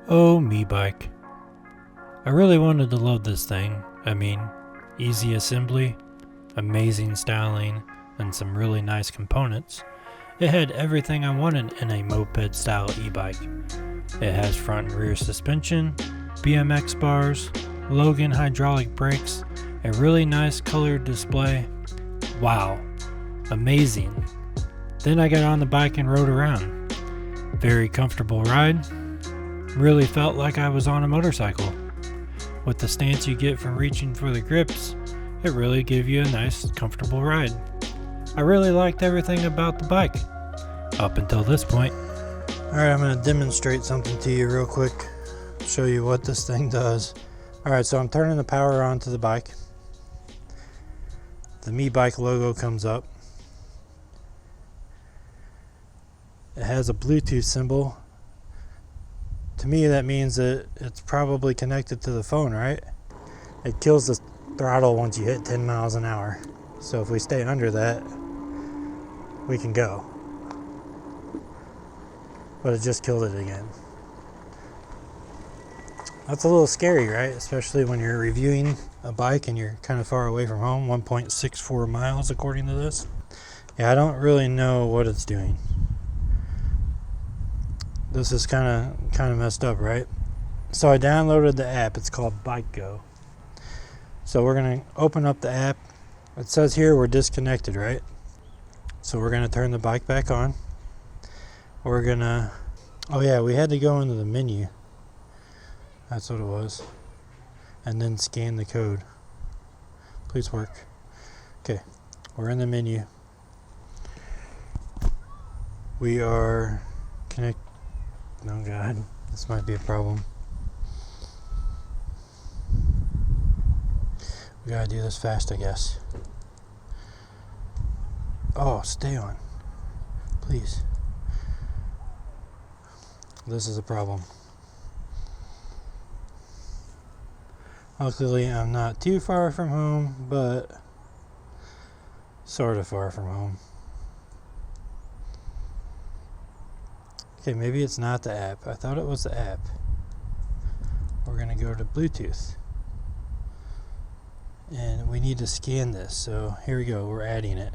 Oh, Meebike. I really wanted to load this thing. I mean, easy assembly, amazing styling, and some really nice components. It had everything I wanted in a moped-style e-bike. It has front and rear suspension, BMX bars, Logan hydraulic brakes, a really nice colored display. Wow, amazing. Then I got on the bike and rode around. Very comfortable ride. Really felt like I was on a motorcycle. With the stance you get from reaching for the grips, it really gave you a nice, comfortable ride. I really liked everything about the bike, up until this point. Alright, I'm going to demonstrate something to you real quick, show you what this thing does. Alright, so I'm turning the power on to the bike. The Meebike logo comes up. It has a Bluetooth symbol. To me, that means that it's probably connected to the phone, right? It kills the throttle once you hit 10 miles an hour. So if we stay under that, we can go. But it just killed it again. That's a little scary, right? Especially when you're reviewing a bike and you're kind of far away from home. 1.64 miles according to this. Yeah, I don't really know what it's doing. This is kind of messed up, right? So I downloaded the app. It's called Bike Go. So we're going to open up the app. It says here we're disconnected, right? So we're going to turn the bike back on. We're going to... Oh yeah, we had to go into the menu. That's what it was. And then scan the code. Please work. Okay, we're in the menu. We are connected. Oh God, this might be a problem. We gotta do this fast, I guess. Oh, stay on. Please. This is a problem. Luckily, I'm not too far from home, but sort of far from home. Okay, maybe it's not the app. I thought it was the app. We're going to go to Bluetooth. And we need to scan this. So here we go. We're adding it.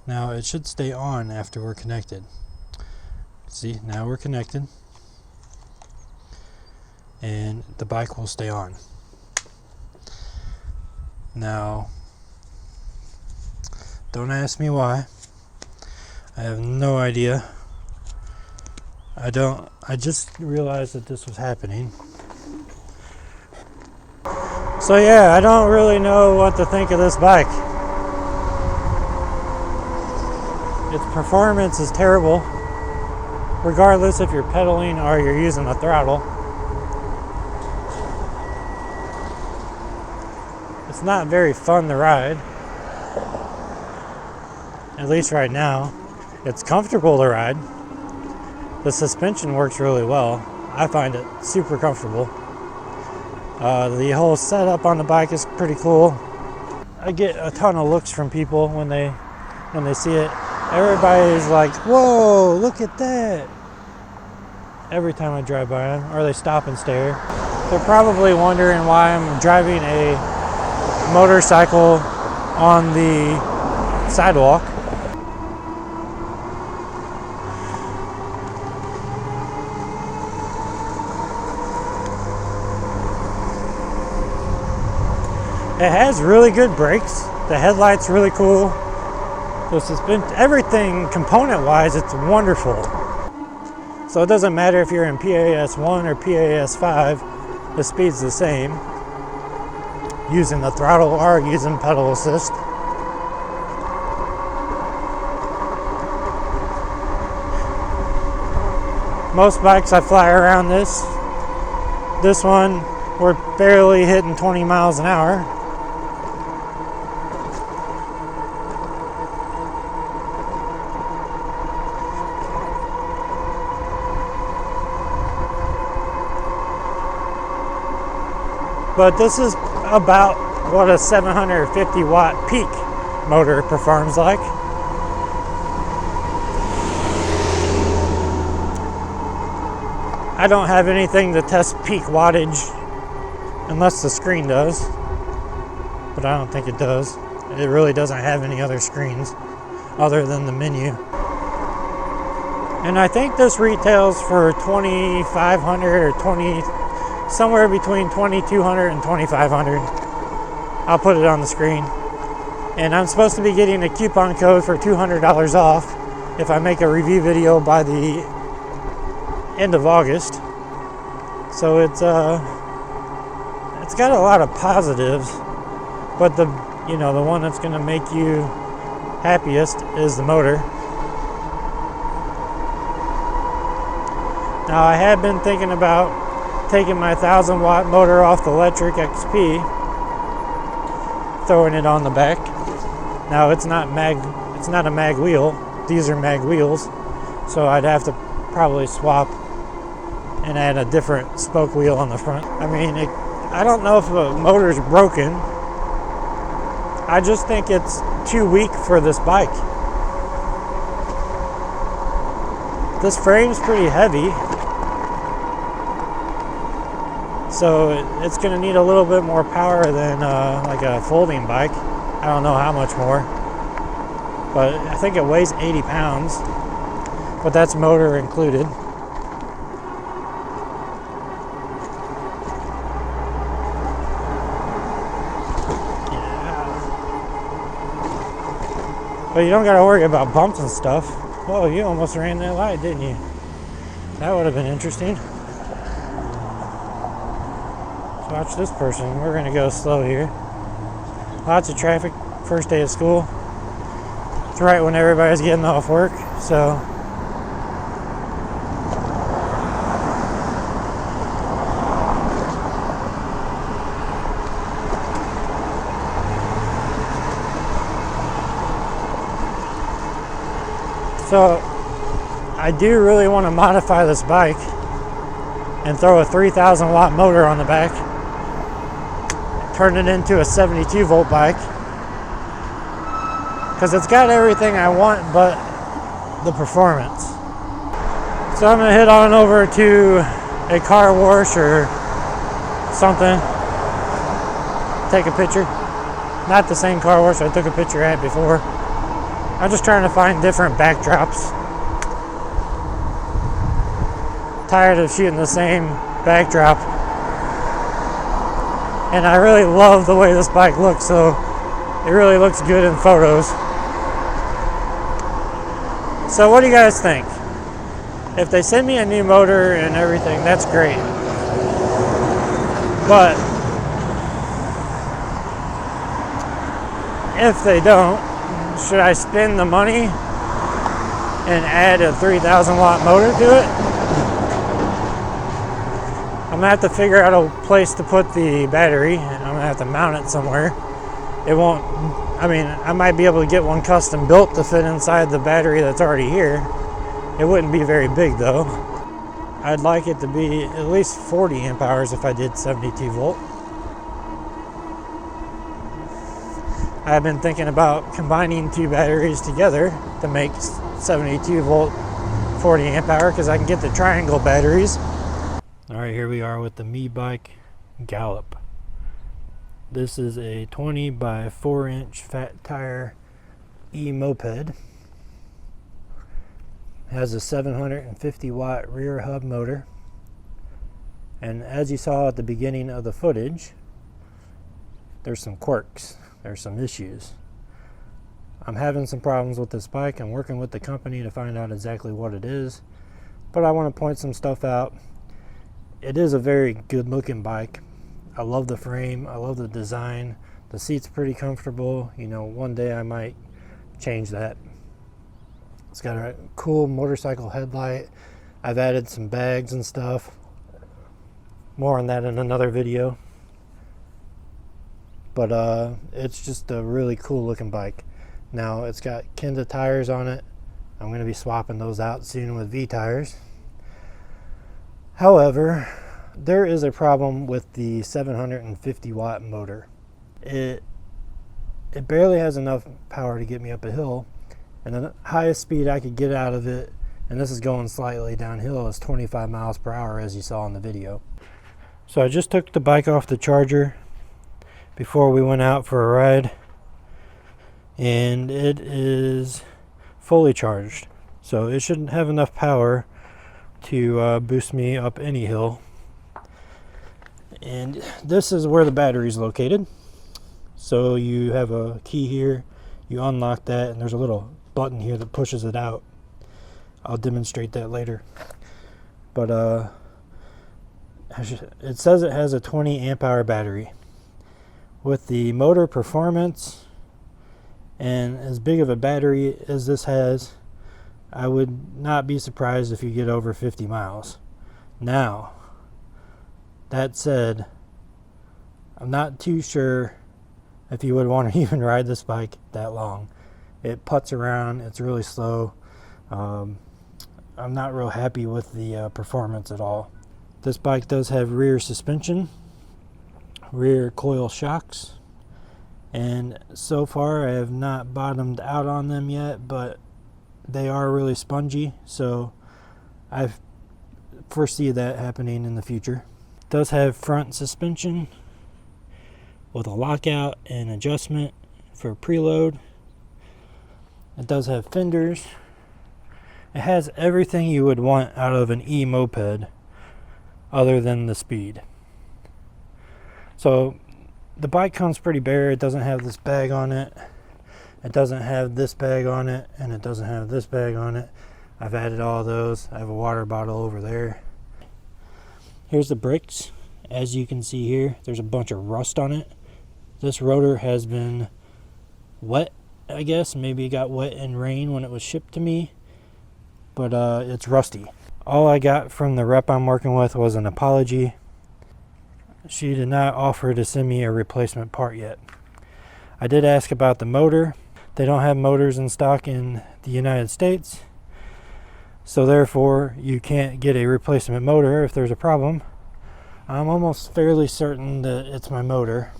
Now it should stay on after we're connected. See, now we're connected. And the bike will stay on. Now, don't ask me why. I have no idea. I just realized that this was happening. So yeah, I don't really know what to think of this bike. Its performance is terrible, regardless if you're pedaling or you're using the throttle. It's not very fun to ride, at least right now. It's comfortable to ride. The suspension works really well. I find it super comfortable. The whole setup on the bike is pretty cool. I get a ton of looks from people when they see it. Everybody's like, "Whoa, look at that!" Every time I drive by them, or they stop and stare. They're probably wondering why I'm driving a motorcycle on the sidewalk. It has really good brakes. The headlight's really cool. The suspension, everything component-wise, it's wonderful. So it doesn't matter if you're in PAS 1 or PAS 5, the speed's the same. Using the throttle or using pedal assist. Most bikes I fly around this. This one, we're barely hitting 20 miles an hour. But this is about what a 750 watt peak motor performs like. I don't have anything to test peak wattage unless the screen does, but I don't think it does. It really doesn't have any other screens other than the menu. And I think this retails for $2,500 or somewhere between $2,200 and $2,500. I'll put it on the screen. And I'm supposed to be getting a coupon code for $200 off if I make a review video by the end of August. So it's got a lot of positives, but the one that's going to make you happiest is the motor. Now I have been thinking about taking my 1,000-watt motor off the electric XP, throwing it on the back. Now it's not a mag wheel. These are mag wheels, so I'd have to probably swap and add a different spoke wheel on the front. I mean, I don't know if the motor's broken. I just think it's too weak for this bike. This frame's pretty heavy, so it's going to need a little bit more power than like a folding bike. I don't know how much more, but I think it weighs 80 pounds, but that's motor included. But you don't got to worry about bumps and stuff. Whoa, you almost ran that light, didn't you? That would have been interesting. So watch this person. We're going to go slow here. Lots of traffic. First day of school. It's right when everybody's getting off work. So I do really want to modify this bike and throw a 3,000 watt motor on the back, turn it into a 72 volt bike, because it's got everything I want but the performance. So I'm going to head on over to a car wash or something, take a picture. Not the same car wash I took a picture at before. I'm just trying to find different backdrops. Tired of shooting the same backdrop. And I really love the way this bike looks, so it really looks good in photos. So what do you guys think? If they send me a new motor and everything, that's great. But if they don't, should I spend the money and add a 3,000 watt motor to it? I'm gonna have to figure out a place to put the battery, and I'm gonna have to mount it somewhere. It won't, I mean, I might be able to get one custom built to fit inside the battery that's already here. It wouldn't be very big though. I'd like it to be at least 40 amp hours if I did 72 volt. I've been thinking about combining two batteries together to make 72 volt 40 amp hour, because I can get the triangle batteries. Alright, here we are with the Meebike GALLOP. This is a 20 by 4 inch fat tire e-moped. Has a 750 watt rear hub motor. And as you saw at the beginning of the footage, there's some quirks. There's some issues. I'm having some problems with this bike. I'm working with the company to find out exactly what it is, but I want to point some stuff out. It is a very good looking bike. I love the frame. I love the design. The seat's pretty comfortable. You know, one day I might change that. It's got a cool motorcycle headlight. I've added some bags and stuff. More on that in another video. But it's just a really cool looking bike. Now it's got Kenda tires on it. I'm going to be swapping those out soon with V tires. However, there is a problem with the 750 watt motor. It barely has enough power to get me up a hill, and the highest speed I could get out of it and this is going slightly downhill. It's 25 miles per hour, as you saw in the video. So I just took the bike off the charger before we went out for a ride, and it is fully charged, so it shouldn't have enough power to boost me up any hill. And this is where the battery is located. So you have a key here, you unlock that, and there's a little button here that pushes it out. I'll demonstrate that later. But it says it has a 20 amp hour battery. With the motor performance and as big of a battery as this has, I would not be surprised if you get over 50 miles. Now, that said, I'm not too sure if you would want to even ride this bike that long. It putts around, it's really slow. I'm not real happy with the performance at all. This bike does have rear suspension, rear coil shocks, and so far I have not bottomed out on them yet, but they are really spongy, so I foresee that happening in the future. It does have front suspension with a lockout and adjustment for preload. It does have fenders. It has everything you would want out of an e-moped other than the speed. So the bike comes pretty bare. It doesn't have this bag on it. It doesn't have this bag on it, and it doesn't have this bag on it. I've added all those. I have a water bottle over there. Here's the brakes. As you can see here, there's a bunch of rust on it. This rotor has been wet, I guess. Maybe it got wet in rain when it was shipped to me, but it's rusty. All I got from the rep I'm working with was an apology. She did not offer to send me a replacement part yet. I did ask about the motor. They don't have motors in stock in the United States, so therefore you can't get a replacement motor if there's a problem. I'm almost fairly certain that it's my motor.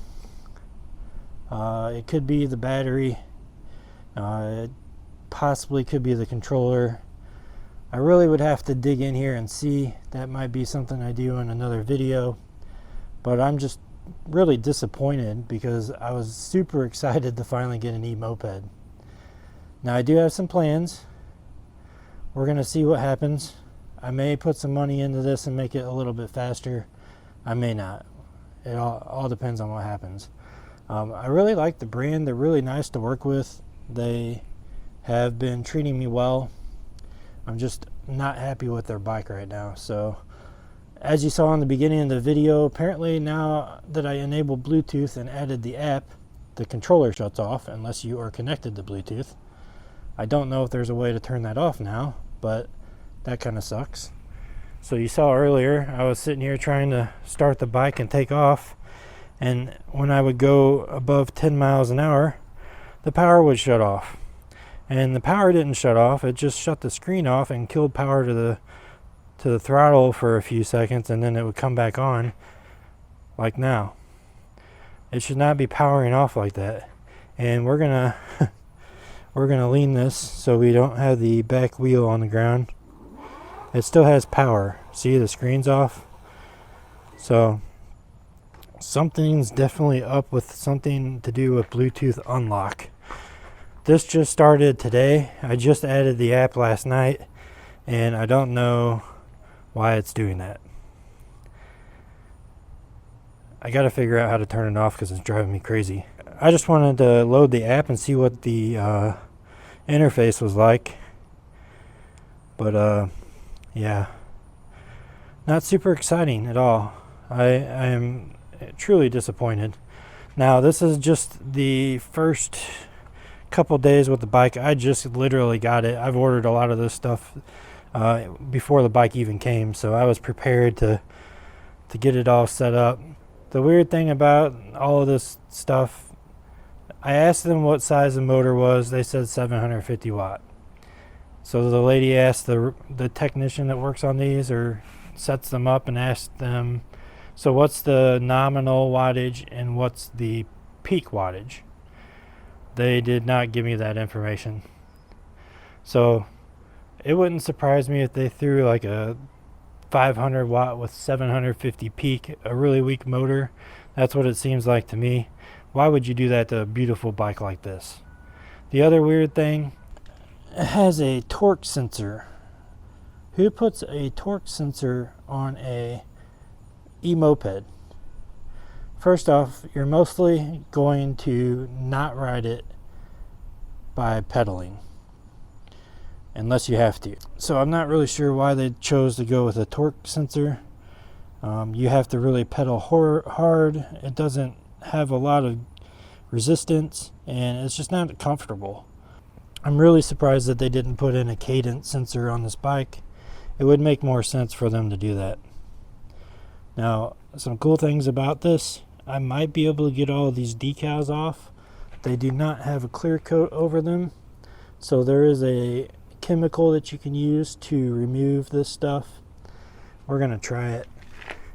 It could be the battery. It possibly could be the controller. I really would have to dig in here and see. That might be something I do in another video. But I'm just really disappointed because I was super excited to finally get an e-moped. Now I do have some plans. We're going to see what happens. I may put some money into this and make it a little bit faster. I may not. It all depends on what happens. I really like the brand. They're really nice to work with. They have been treating me well. I'm just not happy with their bike right now. So as you saw in the beginning of the video, apparently now that I enabled Bluetooth and added the app, the controller shuts off unless you are connected to Bluetooth. I don't know if there's a way to turn that off now, but that kind of sucks. So you saw earlier, I was sitting here trying to start the bike and take off, and when I would go above 10 miles an hour, the power would shut off. And the power didn't shut off, it just shut the screen off and killed power to the throttle for a few seconds, and then it would come back on like now. It should not be powering off like that. And we're gonna lean this so we don't have the back wheel on the ground. It still has power. See, the screen's off. So something's definitely up with something to do with Bluetooth unlock. This just started today. I just added the app last night, and I don't know why it's doing that. I gotta figure out how to turn it off because it's driving me crazy. I just wanted to load the app and see what the interface was like. But yeah, not super exciting at all. I am truly disappointed. Now this is just the first couple days with the bike. I just literally got it. I've ordered a lot of this stuff before the bike even came, so I was prepared to get it all set up. The weird thing about all of this stuff, I asked them what size the motor was. They said 750 watt. So the lady asked the technician that works on these or sets them up and asked them, so what's the nominal wattage and what's the peak wattage? They did not give me that information. So It wouldn't surprise me if they threw like a 500 watt with 750 peak, a really weak motor. That's what it seems like to me. Why would you do that to a beautiful bike like this? The other weird thing, it has a torque sensor. Who puts a torque sensor on a e-moped? First off, you're mostly going to not ride it by pedaling, unless you have to. So I'm not really sure why they chose to go with a torque sensor. You have to really pedal hard. It doesn't have a lot of resistance, and it's just not comfortable. I'm really surprised that they didn't put in a cadence sensor on this bike. It would make more sense for them to do that. Now, some cool things about this, I might be able to get all of these decals off. They do not have a clear coat over them, so there is a chemical that you can use to remove this stuff. We're going to try it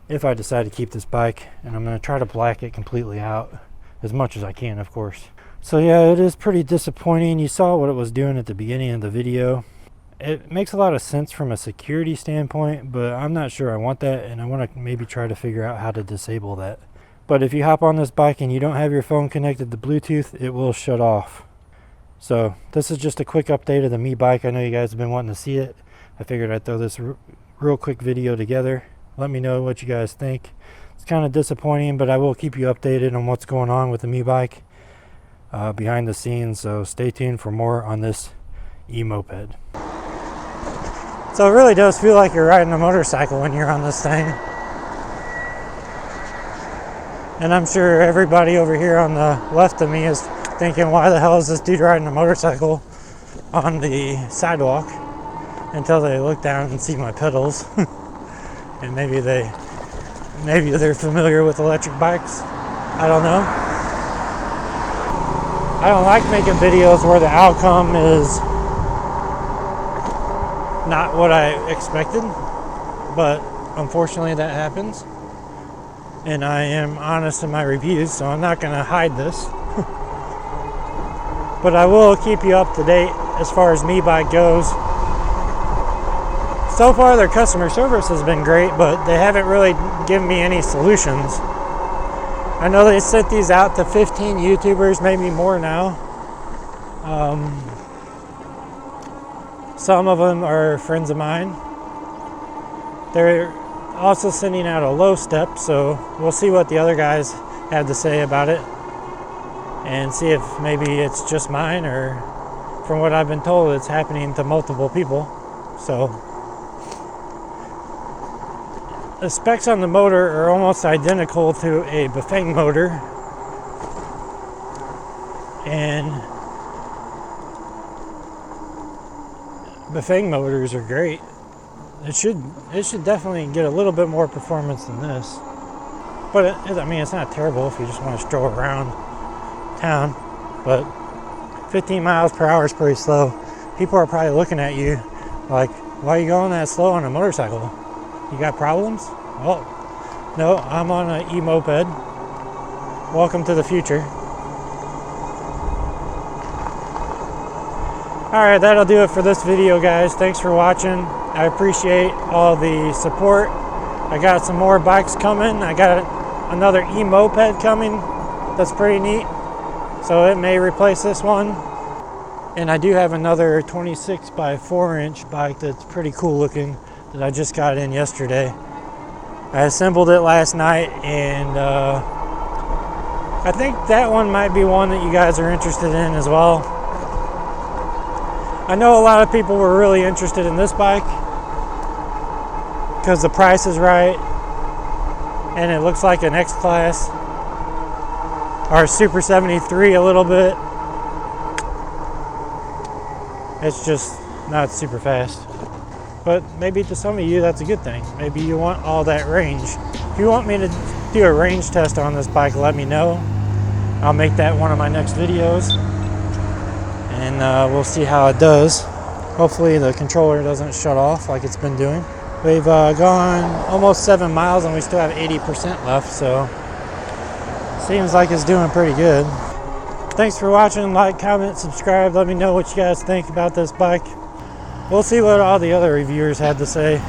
if I decide to keep this bike, and I'm going to try to black it completely out as much as I can, of course. So yeah, it is pretty disappointing. You saw what it was doing at the beginning of the video. It makes a lot of sense from a security standpoint, but I'm not sure I want that, and I want to maybe try to figure out how to disable that. But if you hop on this bike and you don't have your phone connected to Bluetooth, it will shut off. So this is just a quick update of the Meebike. I know you guys have been wanting to see it. I figured I'd throw this real quick video together. Let me know what you guys think. It's kind of disappointing, but I will keep you updated on what's going on with the Meebike behind the scenes. So stay tuned for more on this e-moped. So it really does feel like you're riding a motorcycle when you're on this thing. And I'm sure everybody over here on the left of me is thinking, why the hell is this dude riding a motorcycle on the sidewalk? Until they look down and see my pedals. And maybe they're familiar with electric bikes. I don't know. I don't like making videos where the outcome is not what I expected, but unfortunately that happens. And I am honest in my reviews, so I'm not going to hide this. But I will keep you up to date as far as Meebike goes. So far their customer service has been great, but they haven't really given me any solutions. I know they sent these out to 15 YouTubers, maybe more now. Some of them are friends of mine. They're also sending out a low step, so we'll see what the other guys have to say about it and see if maybe it's just mine, or from what I've been told it's happening to multiple people. So the specs on the motor are almost identical to a Bafang motor, and Bafang motors are great. It should definitely get a little bit more performance than this, but I mean, it's not terrible if you just want to stroll around town. But 15 miles per hour is pretty slow. People are probably looking at you like, why are you going that slow on a motorcycle? You got problems? Well, no, I'm on an e-moped. Welcome to the future. Alright, that'll do it for this video, guys. Thanks for watching. I appreciate all the support. I got some more bikes coming. I got another e-moped coming that's pretty neat, so it may replace this one. And I do have another 26 by 4 inch bike that's pretty cool looking that I just got in yesterday. I assembled it last night, and I think that one might be one that you guys are interested in as well. I know a lot of people were really interested in this bike because the price is right and it looks like an X-Class or Super 73 a little bit. It's just not super fast. But maybe to some of you that's a good thing. Maybe you want all that range. If you want me to do a range test on this bike, let me know. I'll make that one of my next videos, and we'll see how it does. Hopefully the controller doesn't shut off like it's been doing. We've gone almost 7 miles and we still have 80% left, so seems like it's doing pretty good. Thanks for watching. Like, comment, subscribe. Let me know what you guys think about this bike. we'll see what all the other reviewers had to say.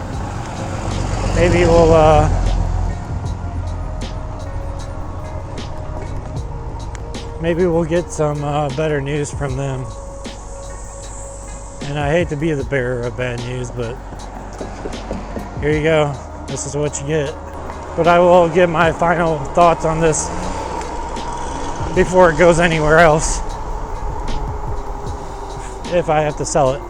Maybe we'll get some better news from them. And I hate to be the bearer of bad news, but here you go. This is what you get. But I will give my final thoughts on this before it goes anywhere else, if I have to sell it.